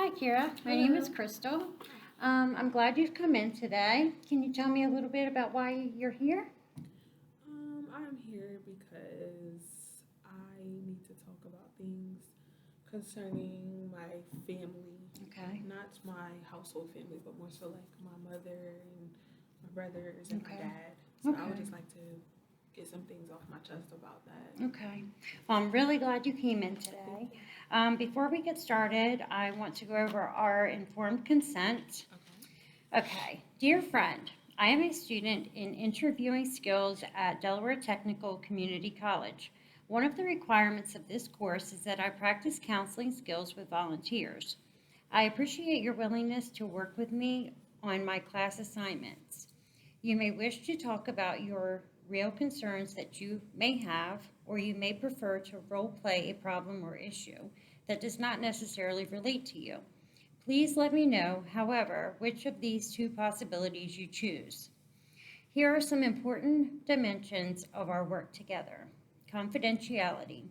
Hi, Kira. My name is Crystal. I'm glad you've come in today. Can you tell me a little bit about why you're here? I'm here because I need to talk about things concerning my family, Okay. not my household family, but more so like my mother and my brothers and my Okay. dad. So I would Okay. just like to get some things off my chest about that. Okay. Well, I'm really glad you came in Thank today. you. Before we get started, I want to go over our informed consent. Okay. Okay. Dear friend, I am a student in interviewing skills at Delaware Technical Community College. One of the requirements of this course is that I practice counseling skills with volunteers. I appreciate your willingness to work with me on my class assignments. You may wish to talk about your real concerns that you may have, or you may prefer to role play a problem or issue that does not necessarily relate to you. Please let me know, however, which of these two possibilities you choose. Here are some important dimensions of our work together. Confidentiality.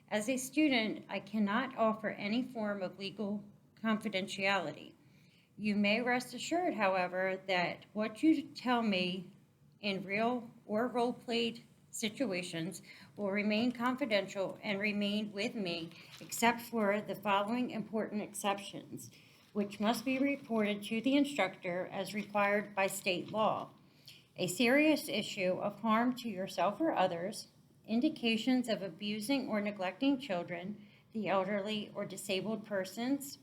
As a student, I cannot offer any form of legal confidentiality. You may rest assured, however, that what you tell me in real or role played situations will remain confidential and remain with me, except for the following important exceptions, which must be reported to the instructor as required by state law. A serious issue of harm to yourself or others, indications of abusing or neglecting children, the elderly, or disabled persons.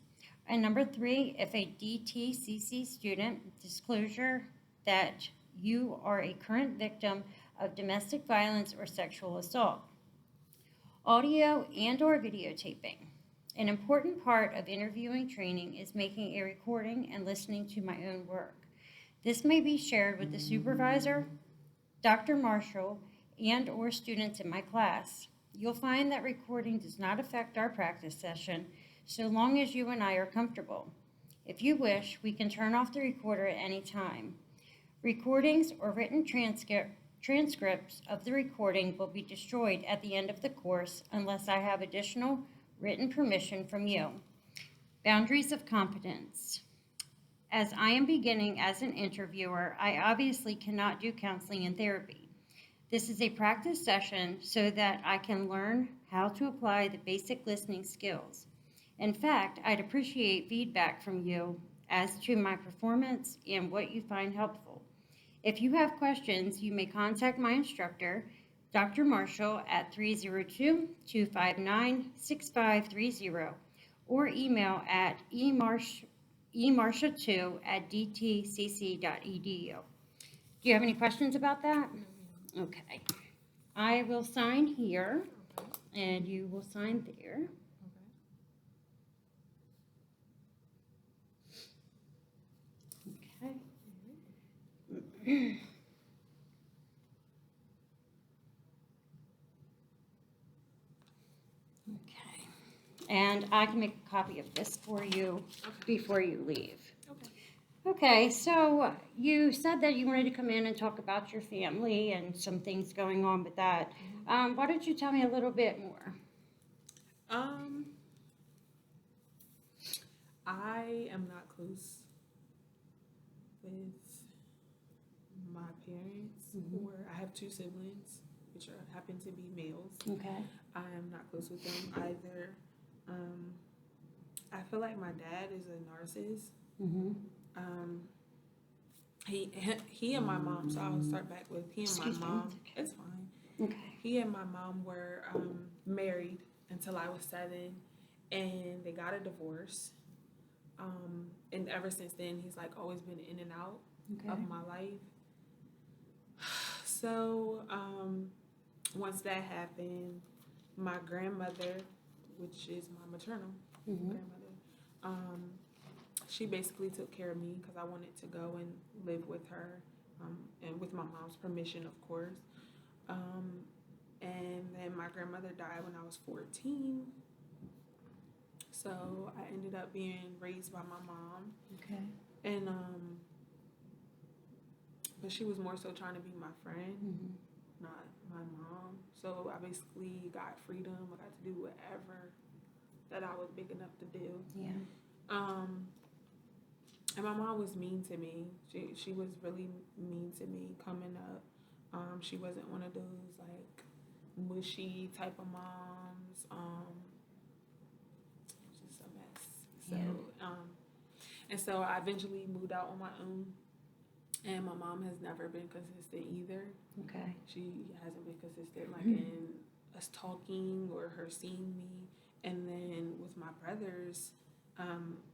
And number three, if a DTCC student, disclosure that you are a current victim of domestic violence or sexual assault. Audio and or videotaping. An important part of interviewing training is making a recording and listening to my own work. This may be shared with the supervisor, Dr. Marshall, and or students in my class. You'll find that recording does not affect our practice session so long as you and I are comfortable. If you wish, we can turn off the recorder at any time. Recordings or written transcripts of the recording will be destroyed at the end of the course unless I have additional written permission from you. Boundaries of competence. As I am beginning as an interviewer, I obviously cannot do counseling and therapy. This is a practice session so that I can learn how to apply the basic listening skills. In fact, I'd appreciate feedback from you as to my performance and what you find helpful. If you have questions, you may contact my instructor, Dr. Marshall, at 302-259-6530 or email at emarsha2 at dtcc.edu. Do you have any questions about that? No, ma'am. Okay. I will sign here Okay. and you will sign there. Okay. Okay. And I can make a copy of this for you Okay. before you leave. Okay. Okay, so you said that you wanted to come in and talk about your family and some things going on with that. Why don't you tell me a little bit more? Um, I am not close with my parents, or I have two siblings, which happen to be males. Okay. I am not close with them either. Um, I feel like my dad is a narcissist. Mm-hmm. Um, he and my mom. So I'll start back with he and my Excuse me. mom. It's fine. Okay. He and my mom were married until I was 7, and they got a divorce. And ever since then, he's like always been in and out Okay. of my life. So once that happened, my grandmother, which is my maternal Mm-hmm. grandmother, um, she basically took care of me because I wanted to go and live with her, and with my mom's permission, of course. Um, and then my grandmother died when I was 14. So I ended up being raised by my mom. Okay. And but she was more so trying to be my friend, Mm-hmm. not my mom. So I basically got freedom. I got to do whatever that I was big enough to do. Yeah. And my mom was mean to me. She was really mean to me coming up. She wasn't one of those like mushy type of moms. Just a mess. So, and so I eventually moved out on my own. And my mom has never been consistent either. Okay. She hasn't been consistent, like in us talking or her seeing me. And then with my brothers,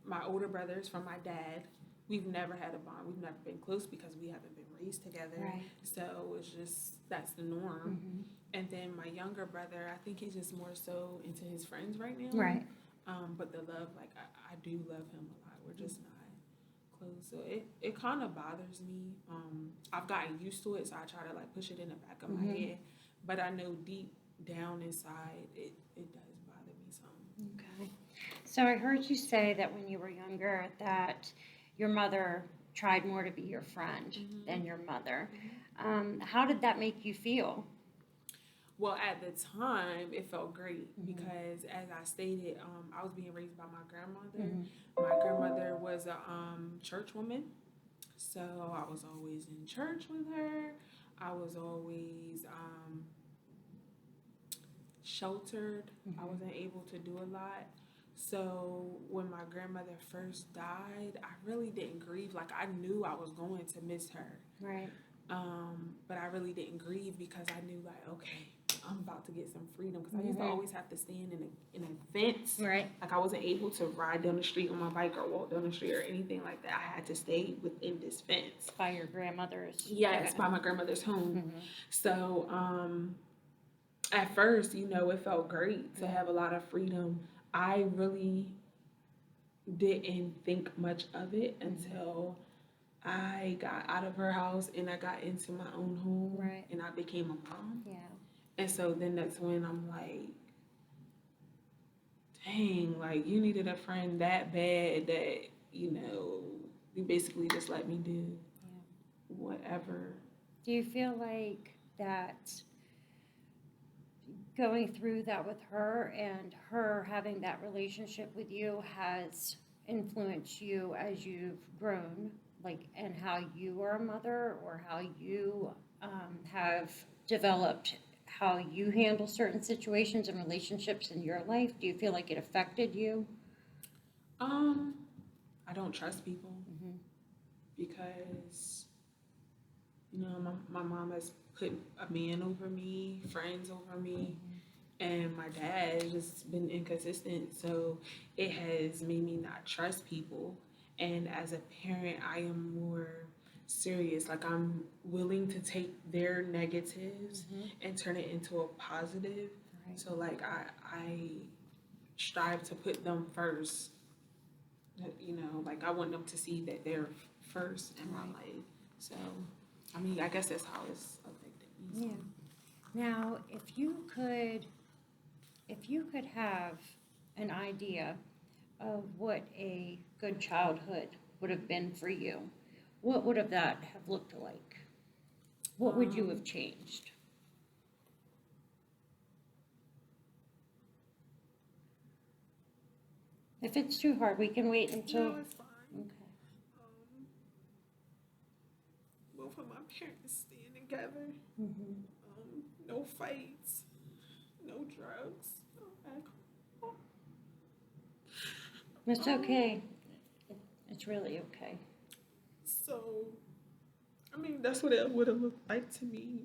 my older brothers from my dad, we've never had a bond. We've never been close because we haven't been raised together. Right. So it's just, that's the norm. Mm-hmm. And then my younger brother, I think he's just more so into his friends right now. Right. But the love, like I do love him a lot. We're just not close. So it kind of bothers me. I've gotten used to it, so I try to like push it in the back of my head. But I know deep down inside, it does bother me some. Okay. So I heard you say that when you were younger that your mother tried more to be your friend than your mother. How did that make you feel? Well, at the time, it felt great because, as I stated, I was being raised by my grandmother. My grandmother was a church woman, so I was always in church with her. I was always sheltered. I wasn't able to do a lot. So when my grandmother first died, I really didn't grieve. Like I knew I was going to miss her. Right. But I really didn't grieve because I knew like, okay, I'm about to get some freedom. Because I used to always have to stand in an event. Right. Like I wasn't able to ride down the street on my bike or walk down the street or anything like that. I had to stay within this fence. By your grandmother's. Yes, by my grandmother's home. So at first, you know, it felt great to have a lot of freedom. I really didn't think much of it until I got out of her house and I got into my own home. Right. And I became a mom. Yeah. And so then that's when I'm like, dang, like you needed a friend that bad that, you know, you basically just let me do whatever. Do you feel like that going through that with her and her having that relationship with you has influenced you as you've grown, like, and how you are a mother or how you have developed how you handle certain situations and relationships in your life? Do you feel like it affected you? I don't trust people because, you know, my mom has put a man over me, friends over me, and my dad has just been inconsistent. So it has made me not trust people. And as a parent, I am more serious. Like I'm willing to take their negatives and turn it into a positive. Right. So like I strive to put them first. You know, like I want them to see that they're first in my life. So I mean, I guess that's how it's affected me. Yeah. Now, if you could have an idea of what a good childhood would have been for you, what would have that have looked like? What would you have changed? If it's too hard, we can wait until. No, it's fine. Okay. Both of my parents staying together. Mm-hmm. No fights, no drugs, no alcohol. It's okay. It's really okay. So, I mean, that's what it would have looked like to me.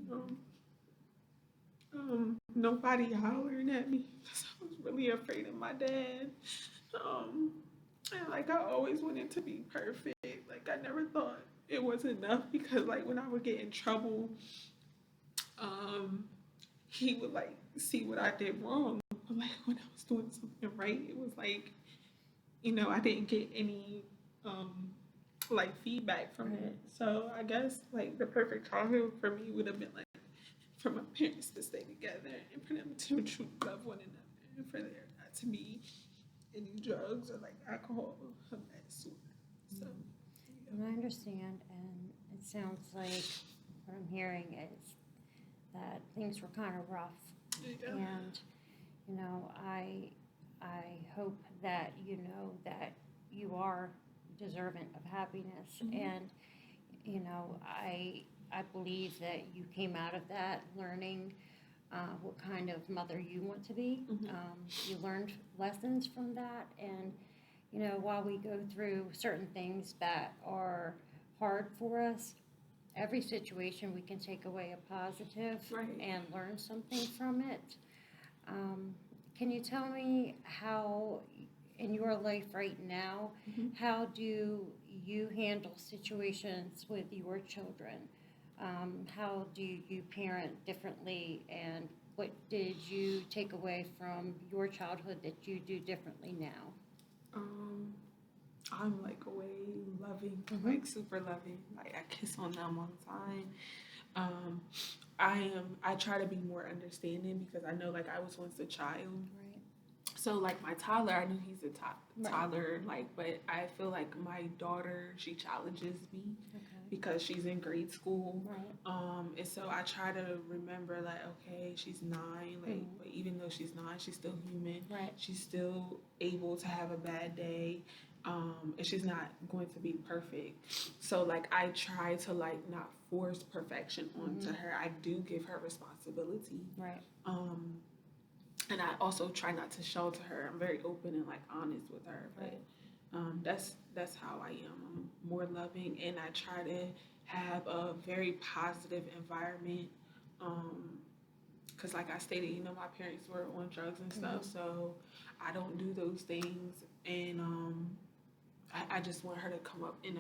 Nobody hollering at me because I was really afraid of my dad. And like I always wanted to be perfect. Like I never thought it was enough because like when I would get in trouble, he would like see what I did wrong. But like when I was doing something right, it was like, you know, I didn't get any like feedback from it. So I guess like the perfect childhood for me would have been like for my parents to stay together and for them to truly love one another and for there not to be any drugs or like alcohol of that sort. So And I understand, and it sounds like what I'm hearing is that things were kind of rough. yeah. And, you know, I hope that you know that you are deserving of happiness. Mhm. And, I believe that you came out of that learning what kind of mother you want to be. Mhm. You learned lessons from that. And, while we go through certain things that are hard for us, every situation we can take away a positive Right. and learn something from it. Can you tell me how, in your life right now, Mhm. how do you handle situations with your children? How do you parent differently, and what did you take away from your childhood that you do differently now? Um, I'm like way loving, Mhm. like super loving. Like I kiss on them all the time. Um, I try to be more understanding because I know like I was once a child. Right. So like my toddler, I know he's a Right. toddler, like, but I feel like my daughter, she challenges me Okay. because she's in grade school. Right. And so I try to remember like, okay, she's 9, like, Mhm. but even though she's 9, she's still human. Right. She's still able to have a bad day. And she's not going to be perfect. So like I try to like not force perfection onto Mhm. her. I do give her responsibility. Right. And I also try not to shelter her. I'm very open and like honest with her. But that's how I am. I'm more loving, and I try to have a very positive environment. Because like I stated, my parents were on drugs and stuff, so I don't do those things. And I just want her to come up in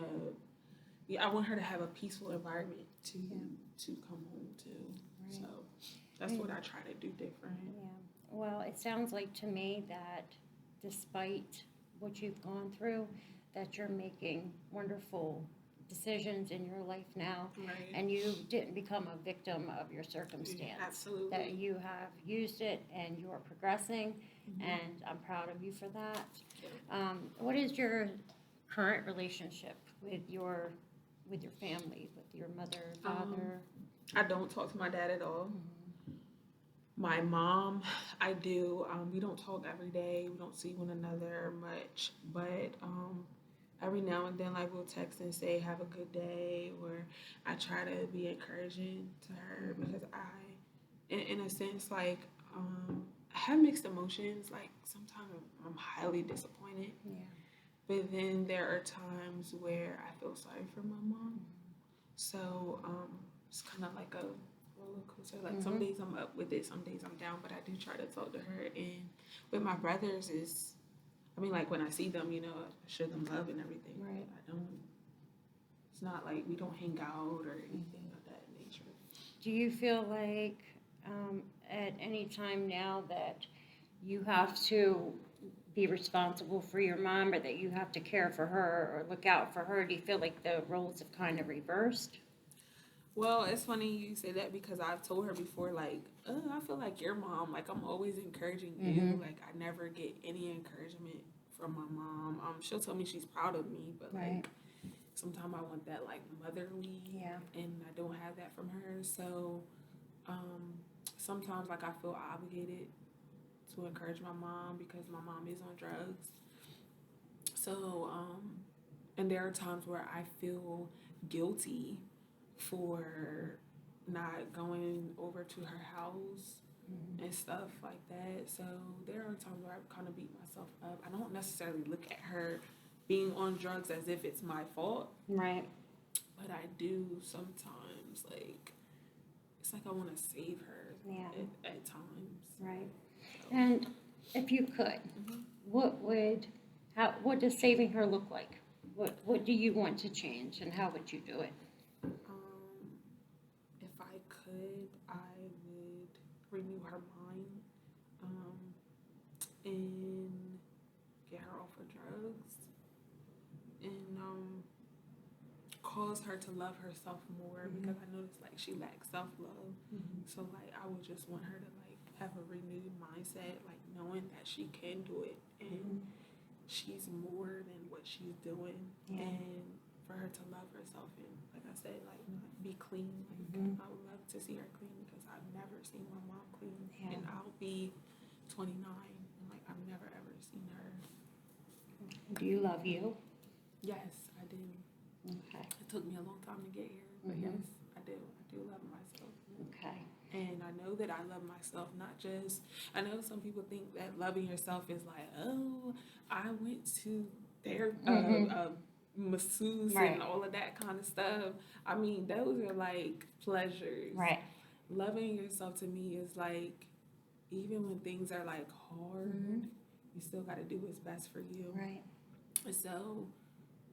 I want her to have a peaceful environment to come home to. Right. So that's what I try to do different. Yeah. Well, it sounds like to me that despite what you've gone through, that you're making wonderful decisions in your life now, Right. and you didn't become a victim of your circumstance. Absolutely. That you have used it and you're progressing, Mhm. and I'm proud of you for that. Yeah. What is your current relationship with your family, with your mother, father? I don't talk to my dad at all. Mhm. My mom, I do. We don't talk every day. We don't see one another much, but every now and then, like we'll text and say "Have a good day," or I try to be encouraging to her because in a sense, like I have mixed emotions. Like sometimes I'm highly disappointed, Yeah. but then there are times where I feel sorry for my mom. So it's kind of like a roller coaster. Like some days I'm up with it, some days I'm down. But I do try to talk to her. And with my brothers is, I mean, like when I see them, I show them love and everything. Right. I don't. It's not like we don't hang out or anything of that nature. Do you feel like at any time now that you have to be responsible for your mom, or that you have to care for her or look out for her? Do you feel like the roles have kind of reversed? Well, it's funny you say that because I've told her before, like, I feel like your mom, like, I'm always encouraging you. Mhm. Like, I never get any encouragement from my mom. She'll tell me she's proud of me, but, Right. like, sometimes I want that, like, motherly, Yeah. and I don't have that from her. So, sometimes, like, I feel obligated to encourage my mom because my mom is on drugs. So, and there are times where I feel guilty for not going over to her house and stuff like that. So there are times where I kind of beat myself up. I don't necessarily look at her being on drugs as if it's my fault, Right. but I do sometimes. Like it's like I want to save her Yeah. at times. Right. So, And if you could, what does saving her look like? What do you want to change, and how would you do it? if I could, I would renew her mind and get her off of drugs and cause her to love herself more because I noticed like she lacks self-love. So like I would just want her to like have a renewed mindset, like knowing that she can do it and she's more than what she's doing. Yeah. And for her to love herself and like I said, like not be clean. Like I would love to see her clean because I've never seen my mom clean. Yeah. And I'll be 29 and like I've never ever seen her. Do you love you? Yes, I do. Okay. It took me a long time to get here, but Mhm. yes, I do. I do love myself. Okay. And I know that I love myself, not just, I know some people think that loving yourself is like, oh, I went to their masseuse Right. and all of that kind of stuff. I mean, those are like pleasures. Right. Loving yourself to me is like, even when things are like hard, Mhm. you still got to do what's best for you. Right. So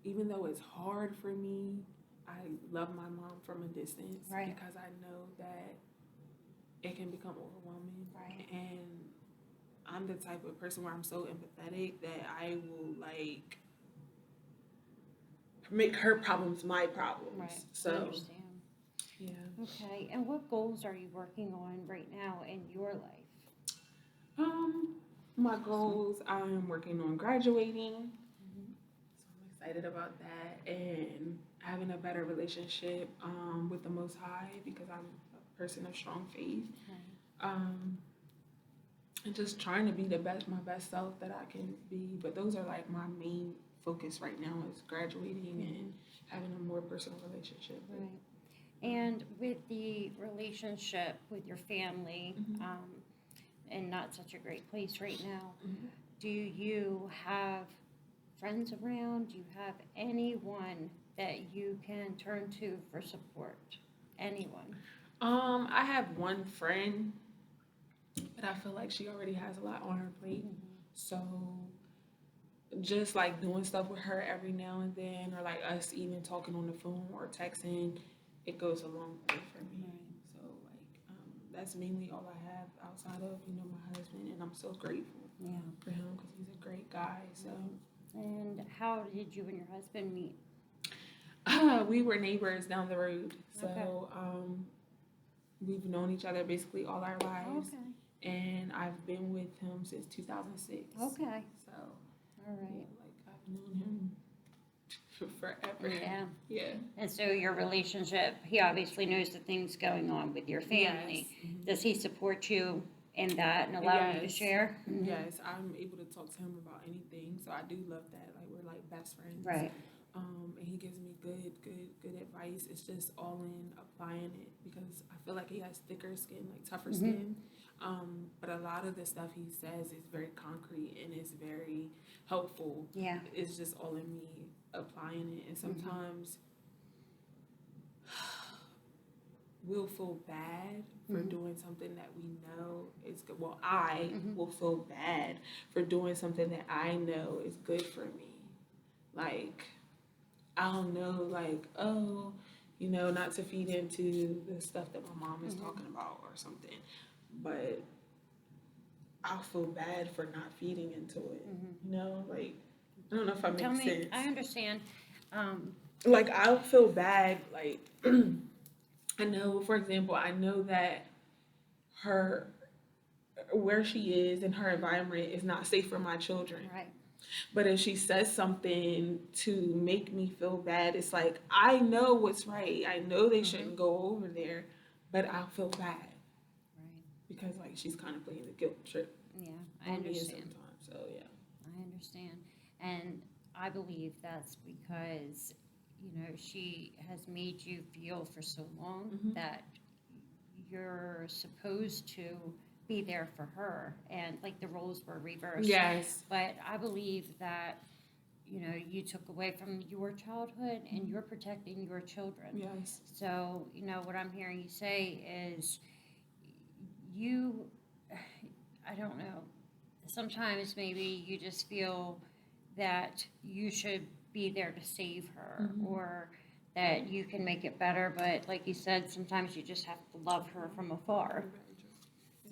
even though it's hard for me, I love my mom from a distance Right. because I know that it can become overwhelming. Right. And I'm the type of person where I'm so empathetic that I will like make her problems my problems. Right. I So understand. yeah. Okay. And what goals are you working on right now in your life? My goals, I'm working on graduating. Mhm. So I'm excited about that and having a better relationship with the Most High because I'm a person of strong faith. Right. And just trying to be my best self that I can be. But those are like my main focus right now is graduating and having a more personal relationship. Right. And with the relationship with your family, Mhm. in not such a great place right now, Mhm. do you have friends around? Do you have anyone that you can turn to for support? Anyone? I have one friend, but I feel like she already has a lot on her plate. So just like doing stuff with her every now and then, or like us even talking on the phone or texting, it goes a long way for me. Right. So like that's mainly all I have outside of my husband, and I'm so grateful Yeah. for him because he's a great guy. So And how did you and your husband meet? we were neighbors down the road. So Okay. we've known each other basically all our lives. Okay. And I've been with him since 2006. Okay. So, All yeah, right. like I've known him forever. Yeah. Yeah. And so your relationship, he obviously knows the things going on with your family. Yes. Mhm. Does he support you in that and allow you to Yes. share? Mhm. Yes, I'm able to talk to him about anything. So I do love that. Like we're like best friends. Right. And he gives me good advice. It's just all in applying it because I feel like he has thicker skin, like tougher skin. But a lot of the stuff he says is very concrete and it's very helpful. Yeah. It's just all in me applying it. And sometimes we'll feel bad for doing something that we know is good. Well, I will feel bad for doing something that I know is good for me. Like, I don't know, like, oh, not to feed into the stuff that my mom is talking about or something, but I'll feel bad for not feeding into it. Like, I don't know if I make Tell me, sense. I understand. Like, I'll feel bad, like, I know, for example, I know that her, where she is and her environment is not safe for my children. Right. But if she says something to make me feel bad, it's like, I know what's right. I know they shouldn't go over there, but I'll feel bad. Right. Because, like, she's kind of playing the guilt trip Yeah, I on me understand. sometimes. So, yeah. I understand. And I believe that's because, she has made you feel for so long that you're supposed to be there for her. And like the roles were reversed. Yes. But I believe that, you took away from your childhood and you're protecting your children. Yes. So, what I'm hearing you say is I don't know, sometimes maybe you just feel that you should be there to save her or that you can make it better, but like you said, sometimes you just have to love her from afar.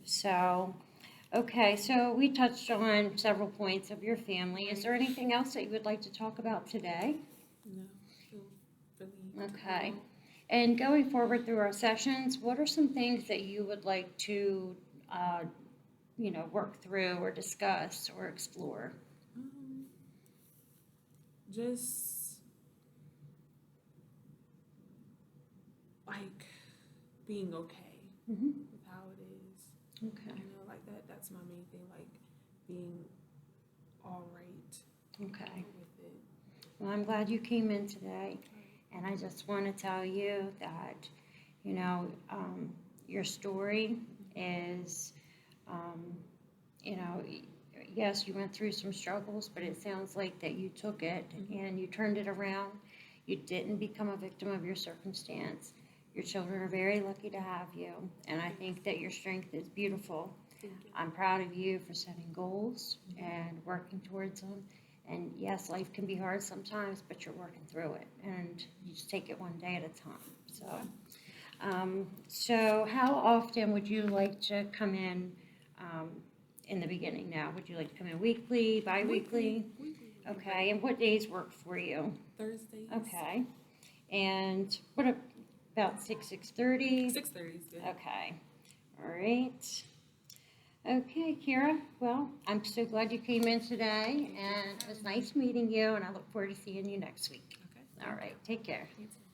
So, okay, so we touched on several points of your family. Is there anything else that you would like to talk about today? No, feel really Okay. And going forward through our sessions, what are some things that you would like to, work through or discuss or explore? Just like being okay with how it is. Okay. Like that's my main thing, like being all right Okay. with Well, I'm glad you came in today, and I just want to tell you that, you know, your story is, um, you know, yes, you went through some struggles, but it sounds like that you took it and you turned it around. You didn't become a victim of your circumstance. Your children are very lucky to have you, and I think that your strength is beautiful. Thank you. I'm proud of you for setting goals and working towards them. And yes, life can be hard sometimes, but you're working through it, and you just take it one day at a time. So how often would you like to come in the beginning now? Would you like to come in weekly, bi-weekly? Weekly. Okay, and what days work for you? Thursdays. Okay, and what about 6:30? 6:30 is good. Okay, all right. Okay, Kira, well, I'm so glad you came in today, and it was nice meeting you, and I look forward to seeing you next week. Okay. All right, take care. You too.